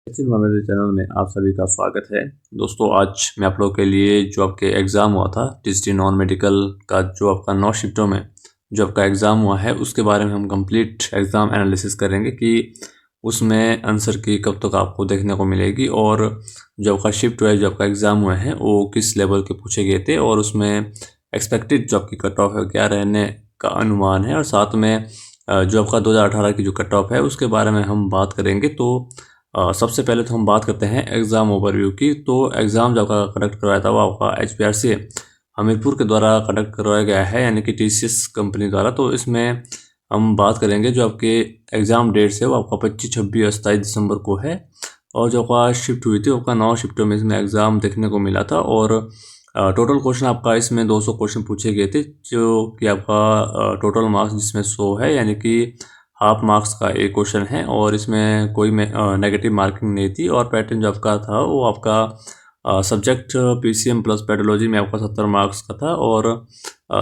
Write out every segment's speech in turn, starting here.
मेरे चैनल में आप सभी का स्वागत है। दोस्तों, आज मैं आप लोगों के लिए जो आपके एग्ज़ाम हुआ था टीजीटी नॉन मेडिकल का, जो आपका 9 शिफ्टों में जो आपका एग्ज़ाम हुआ है, उसके बारे में हम कंप्लीट एग्ज़ाम एनालिसिस करेंगे कि उसमें आंसर की कब तक आपको देखने को मिलेगी और जो आपका शिफ्ट वाइज जो आपका एग्ज़ाम हुआ है वो किस लेवल के पूछे गए थे और उसमें एक्सपेक्टेड जो आपकी कट ऑफ है क्या रहने का अनुमान है, और साथ में जो आपका 2018 की जो कट ऑफ है उसके बारे में हम बात करेंगे। तो सबसे पहले तो हम बात करते हैं एग्ज़ाम ओवरव्यू की। तो एग्ज़ाम जो आपका कंडक्ट करवाया था वो आपका HPRC हमीरपुर के द्वारा कंडक्ट करवाया गया है, यानी कि TCS कंपनी द्वारा। तो इसमें हम बात करेंगे जो आपके एग्ज़ाम डेट्स है वो आपका 25, 26 और 27 दिसंबर को है, और जो आपका शिफ्ट हुई थी वो आपका 9 शिफ्टों में इसमें एग्ज़ाम देखने को मिला था। और टोटल क्वेश्चन आपका इसमें 200 क्वेश्चन पूछे गए थे, जो कि आपका टोटल मार्क्स जिसमें 100 है, यानी कि हाफ मार्क्स का एक क्वेश्चन है और इसमें कोई नेगेटिव मार्किंग नहीं थी। और पैटर्न जो आपका था वो आपका सब्जेक्ट PCM प्लस पेडोलॉजी में आपका 70 मार्क्स का था, और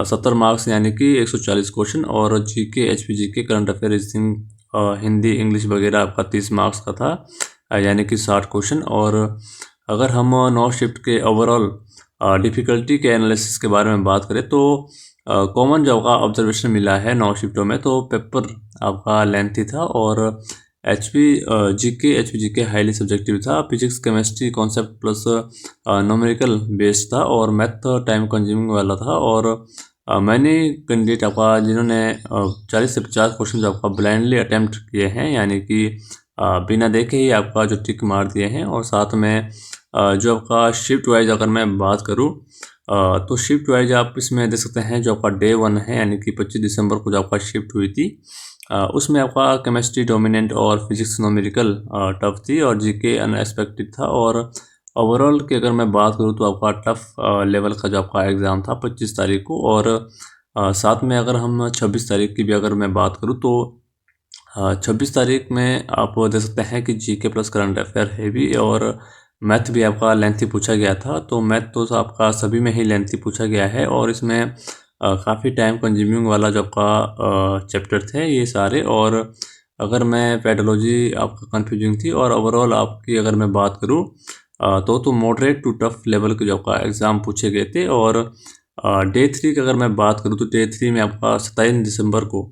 70 मार्क्स यानी कि 140 क्वेश्चन। और GK HPGK current affair Hindi English वगैरह आपका 30 मार्क्स का था, यानी कि 60 क्वेश्चन। और अगर हम 9 शिफ्ट के ओवरऑल डिफ़िकल्टी के एनालिसिस के बारे में बात करें तो कॉमन जो आपका ऑब्जर्वेशन मिला है 9 शिफ्टों में, तो पेपर आपका लेंथी था और HPGK हाईली सब्जेक्टिव था, physics chemistry concept plus numerical based था, और मैथ टाइम कंज्यूमिंग वाला था। और मैंने कैंडिडेट आपका जिन्होंने 40 से 50 क्वेश्चन जो आपका ब्लाइंडली अटैम्प्ट किए हैं, यानी कि बिना देखे ही आपका जो टिक मार दिए हैं। और साथ में जो आपका शिफ्ट वाइज अगर मैं बात करूँ तो शिफ्ट वाइज आप इसमें देख सकते हैं जो आपका डे 1 है, यानी कि 25 दिसंबर को जो आपका शिफ्ट हुई थी, उसमें आपका केमिस्ट्री डोमिनेंट और फिजिक्स न्यूमेरिकल टफ थी, और GK अनएक्सपेक्टेड था। और ओवरऑल की अगर मैं बात करूँ तो आपका टफ लेवल का जो आपका एग्ज़ाम था 25 तारीख को। और साथ में अगर हम 26 तारीख की भी अगर मैं बात करूँ तो 26 तारीख में आप देख सकते हैं कि GK प्लस करंट अफेयर है भी, और मैथ भी आपका लेंथी पूछा गया था। तो मैथ तो आपका सभी में ही लेंथी पूछा गया है, और इसमें काफ़ी टाइम कंज्यूमिंग वाला जो आपका चैप्टर थे ये सारे। और अगर मैं पेडोलॉजी आपका कन्फ्यूजिंग थी, और ओवरऑल आपकी अगर मैं बात करूँ तो मॉडरेट टू टफ लेवल के जो आपका एग्ज़ाम पूछे गए थे। और डे 3 की अगर मैं बात करूँ तो डे 3 में आपका 27 दिसंबर को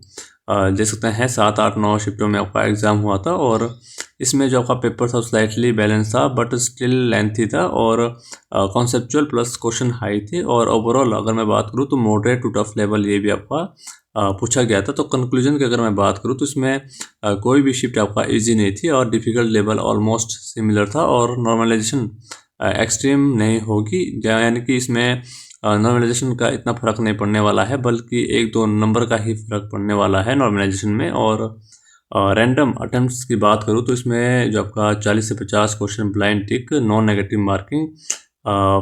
देख सकते हैं 7, 8, 9 शिफ्टों में आपका एग्ज़ाम हुआ था, और इसमें जो आपका पेपर था स्लाइटली बैलेंस था बट स्टिल लेंथी था, और कॉन्सेप्चुअल प्लस क्वेश्चन हाई थे। और ओवरऑल अगर मैं बात करूँ तो मॉडरेट टू टफ लेवल ये भी आपका पूछा गया था। तो कंक्लूजन की अगर मैं बात करूँ तो इसमें कोई भी शिफ्ट आपका इजी नहीं थी, और डिफ़िकल्ट लेवल ऑलमोस्ट सिमिलर था, और नॉर्मलाइजेशन एक्सट्रीम नहीं होगी, यानी कि इसमें नॉर्मलाइजेशन का इतना फ़र्क नहीं पड़ने वाला है, बल्कि 1-2 नंबर का ही फ़र्क पड़ने वाला है नॉर्मलाइजेशन में। और रैंडम अटेम्प्ट्स की बात करूँ तो इसमें जो आपका 40 से 50 question blind tick, non negative marking,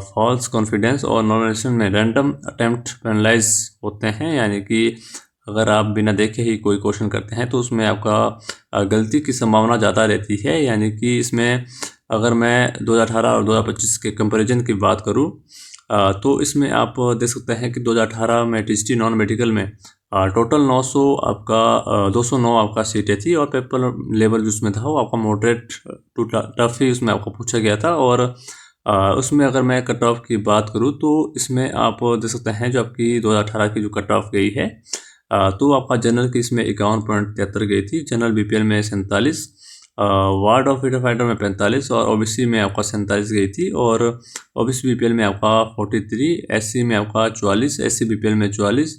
false confidence, और नॉर्मलाइजेशन में रैंडम अटेम्प्ट पेनलाइज होते हैं, यानी कि अगर आप बिना देखे ही कोई क्वेश्चन करते हैं तो उसमें आपका गलती की संभावना ज़्यादा रहती है। यानी कि इसमें अगर मैं 2018 और 2025 के कंपैरिजन की बात करूँ तो इसमें आप देख सकते हैं कि 2018 में टीजीटी नॉन मेडिकल में टोटल 900 आपका 209 आपका सीटें थी, और पेपर लेवल जो उसमें था वो आपका मॉडरेट टू टफ ही उसमें आपका पूछा गया था। और उसमें अगर मैं कट ऑफ की बात करूँ तो इसमें आप देख सकते हैं जो आपकी 2018 की जो कट ऑफ गई है, तो आपका जनरल की इसमें 51.73 गई थी, जनरल BPL में 47, वार्ड ऑफ फ्रीडम फाइटर में 45, और OBC में आपका 47 गई थी, और OBC BPL में आपका 43, SC में आपका 44, SC BPL में 44,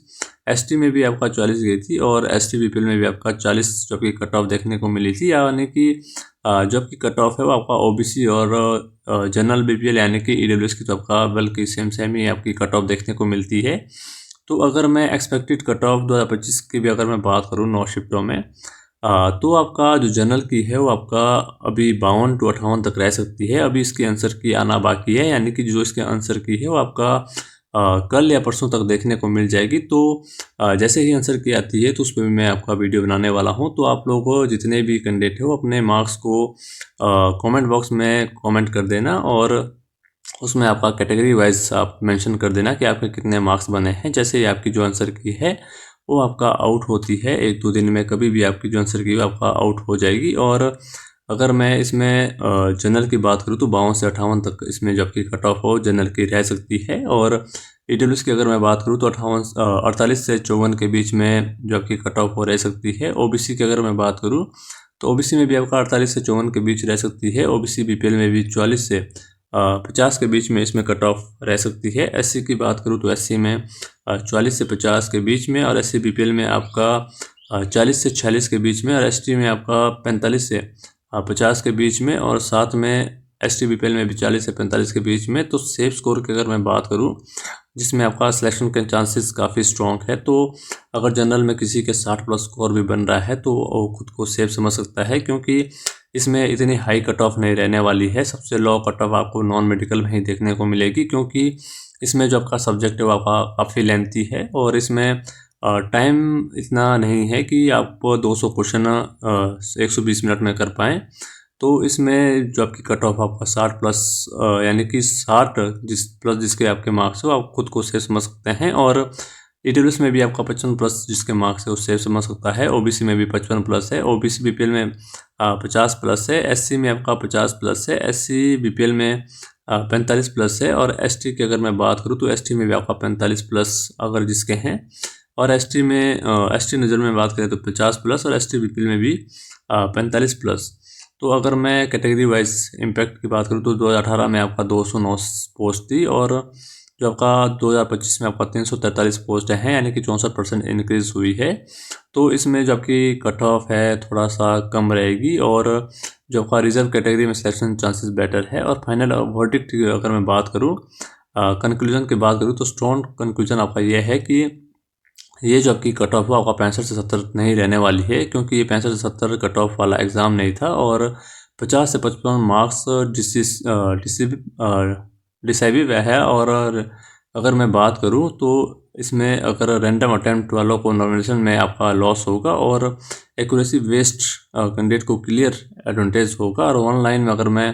ST में भी आपका 44 गई थी, और ST BPL में भी आपका 40 जो आपकी कट ऑफ देखने को मिली थी। यानी कि जो आपकी कट ऑफ है वो आपका OBC और जनरल BPL यानी कि EWS की तो आपका बल्कि सेम ही आपकी कट ऑफ देखने को मिलती है। तो अगर मैं एक्सपेक्टेड कट ऑफ 2025 की भी अगर मैं बात करूँ 9 शिफ्टों में, तो आपका जो जनरल की है वो आपका अभी 52 to 58 तक रह सकती है। अभी इसके आंसर की आना बाकी है, यानी कि जो इसके आंसर की है वो आपका कल या परसों तक देखने को मिल जाएगी। तो जैसे ही आंसर की आती है तो उस पर भी मैं आपका वीडियो बनाने वाला हूँ। तो आप लोग जितने भी कैंडिडेट हो अपने मार्क्स को कमेंट बॉक्स में कमेंट कर देना, और उसमें आपका कैटेगरी वाइज आप मेंशन कर देना कि आपके कितने मार्क्स बने हैं। जैसे ही आपकी जो आंसर की है वो आपका आउट होती है 1-2 दिन में, कभी भी आपकी जो आंसर की वो आपका आउट हो जाएगी। और अगर मैं इसमें जनरल की बात करूँ तो 52 से 58 तक इसमें जो आपकी कट ऑफ हो जनरल की रह सकती है। और ईडब्ल्यूएस की अगर मैं बात करूँ तो 48 से 54 के बीच में जो आपकी कट ऑफ हो रह सकती है। ओबीसी की अगर मैं बात करूँ तो ओबीसी में भी आपका 48 से 54 के बीच रह सकती है। ओबीसी बीपीएल में भी 44 से 50 के बीच में इसमें कट ऑफ रह सकती है। एससी की बात करूँ तो एससी में 44 से 50 के बीच में, और एससी बीपीएल में आपका 40 से 46 के बीच में, और एसटी में आपका 45 से 50 के बीच में, और साथ में एसटी बीपीएल में भी 40 से 45 के बीच में। तो सेफ स्कोर की अगर मैं बात करूँ जिसमें आपका सिलेक्शन के चांसेस काफ़ी स्ट्रॉन्ग है, तो अगर जनरल में किसी के 60 प्लस स्कोर भी बन रहा है तो वो खुद को सेफ समझ सकता है, क्योंकि इसमें इतनी हाई कट ऑफ नहीं रहने वाली है। सबसे लो कट ऑफ आपको नॉन मेडिकल में ही देखने को मिलेगी, क्योंकि इसमें जो आपका सब्जेक्ट है वो आपका काफ़ी लेंथी है, और इसमें टाइम इतना नहीं है कि आप 200 क्वेश्चन 120 मिनट में कर पाएँ। तो इसमें जो आपकी कट ऑफ आपका 60 प्लस यानी कि 60 जिसके आपके मार्क्स हो आप खुद को सेफ समझ सकते हैं। और ईडब्ल्यूएस में भी आपका 55 प्लस जिसके मार्क्स है वो सेफ समझ सकता है। ओबीसी में भी 55 प्लस है। ओबीसी बीपीएल में 50 प्लस है। एससी में आपका 50 प्लस है। एससी बीपीएल में 45 प्लस है। और एसटी की अगर मैं बात करूँ तो एसटी में भी आपका 45 प्लस अगर जिसके हैं, और एसटी में एसटी नज़र में बात करें तो 50 प्लस, और एसटी बीपीएल में भी 45 प्लस। तो अगर मैं कैटेगरी वाइज इम्पैक्ट की बात करूँ तो 2018 में आपका 209 पोस्ट थी, और जो आपका 2025 में आपका 343 पोस्ट हैं, यानी कि 64% इंक्रीज़ हुई है। तो इसमें जो आपकी कट ऑफ है थोड़ा सा कम रहेगी, और जो आपका रिजर्व कैटेगरी में सिलेक्शन चांसेस बेटर है। और फाइनल वर्डिक्ट की अगर मैं बात करूँ, कंक्लूजन की बात करूँ तो स्ट्रॉन्ग कंक्लूजन आपका ये है कि ये जो आपकी कट ऑफ है आपका 65 से 70 नहीं रहने वाली है, क्योंकि ये 65 से 70 कट ऑफ वाला एग्ज़ाम नहीं था। और 50 से 55 मार्क्स डिसाइसिव है। और अगर मैं बात करूँ तो इसमें अगर रैंडम अटैम्प्ट वालों को नॉमिनेशन में आपका लॉस होगा, और एक्यूरेसी वेस्ट कैंडिडेट को क्लियर एडवांटेज होगा। और ऑनलाइन में अगर मैं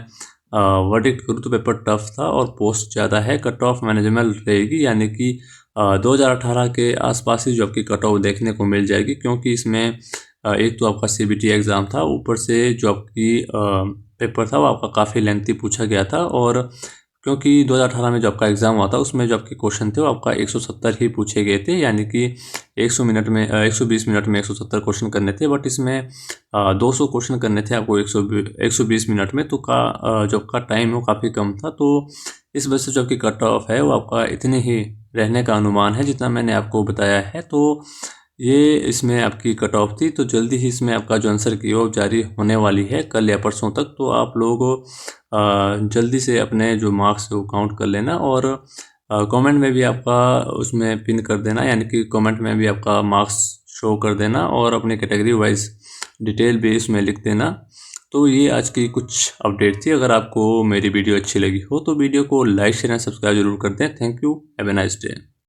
वर्डिक्ट करूँ तो पेपर टफ था और पोस्ट ज़्यादा है। कट ऑफ मैनेजेबल रहेगी, यानी कि 2018 के आसपास ही जो आपकी कट ऑफ देखने को मिल जाएगी, क्योंकि इसमें एक तो आपका सीबीटी एग्ज़ाम था, ऊपर से जो आपकी पेपर था वो आपका काफ़ी लेंथी पूछा गया था। और क्योंकि 2018 में जो आपका एग्ज़ाम हुआ था उसमें जो आपके क्वेश्चन थे वो आपका 170 ही पूछे गए थे, यानी कि 120 मिनट में 170 क्वेश्चन करने थे। बट इसमें 200 क्वेश्चन करने थे आपको 120 मिनट में, तो जो आपका टाइम है वो काफ़ी कम था। तो इस वजह से जो आपकी कट ऑफ है वो आपका इतनी ही रहने का अनुमान है जितना मैंने आपको बताया है। तो ये इसमें आपकी कट ऑफ थी। तो जल्दी ही इसमें आपका जो आंसर की वो जारी होने वाली है कल या परसों तक। तो आप लोग जल्दी से अपने जो मार्क्स है वो काउंट कर लेना, और कमेंट में भी आपका उसमें पिन कर देना, यानी कि कमेंट में भी आपका मार्क्स शो कर देना, और अपने कैटेगरी वाइज डिटेल भी इसमें लिख देना। तो ये आज की कुछ अपडेट थी। अगर आपको मेरी वीडियो अच्छी लगी हो तो वीडियो को लाइक शेयर एंड सब्सक्राइब जरूर कर दें। Thank you, have a nice day.